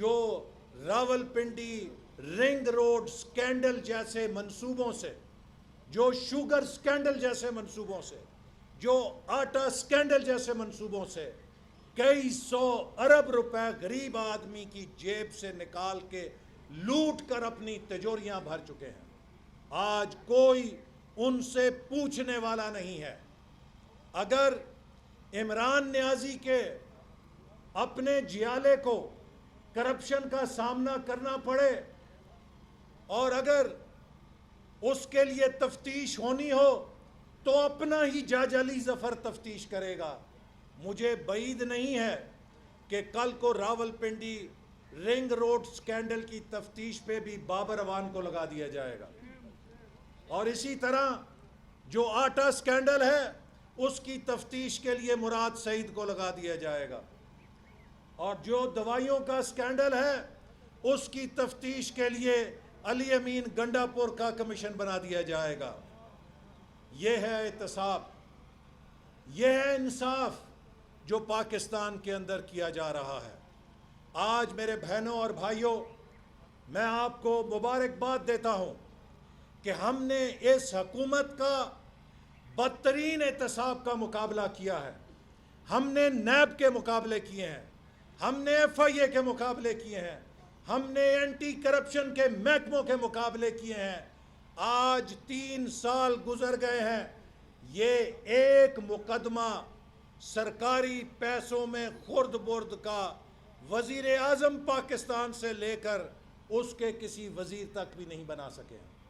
جو Rawalpindi ring road scandal جیسے منصوبوں سے، جو شوگر سکینڈل جیسے منصوبوں سے، جو آٹا سکینڈل جیسے منصوبوں سے کئی 100 ارب روپے غریب آدمی کی جیب سے نکال کے لوٹ کر اپنی تجوریاں بھر چکے ہیں، آج کوئی ان سے پوچھنے والا نہیں ہے۔ اگر عمران نیازی کے اپنے جیالے کو کرپشن کا سامنا کرنا پڑے اور اگر اس کے لیے تفتیش ہونی ہو تو اپنا ہی جج علی ظفر تفتیش کرے گا۔ مجھے بعید نہیں ہے کہ کل کو راولپنڈی رنگ روڈ سکینڈل کی تفتیش پہ بھی بابر اعوان کو لگا دیا جائے گا، اور اسی طرح جو آٹا سکینڈل ہے اس کی تفتیش کے لیے مراد سعید کو لگا دیا جائے گا، اور جو دوائیوں کا سکینڈل ہے اس کی تفتیش کے لیے علی امین گنڈا پور کا کمیشن بنا دیا جائے گا۔ یہ ہے احتساب، یہ ہے انصاف جو پاکستان کے اندر کیا جا رہا ہے۔ آج میرے بہنوں اور بھائیوں، میں آپ کو مبارکباد دیتا ہوں کہ ہم نے اس حکومت کا بدترین احتساب کا مقابلہ کیا ہے۔ ہم نے نیب کے مقابلے کیے ہیں، ہم نے FIA کے مقابلے کیے ہیں، ہم نے اینٹی کرپشن کے محکموں کے مقابلے کیے ہیں۔ آج 3 سال گزر گئے ہیں، یہ ایک مقدمہ سرکاری پیسوں میں خرد برد کا وزیر اعظم پاکستان سے لے کر اس کے کسی وزیر تک بھی نہیں بنا سکے ہیں۔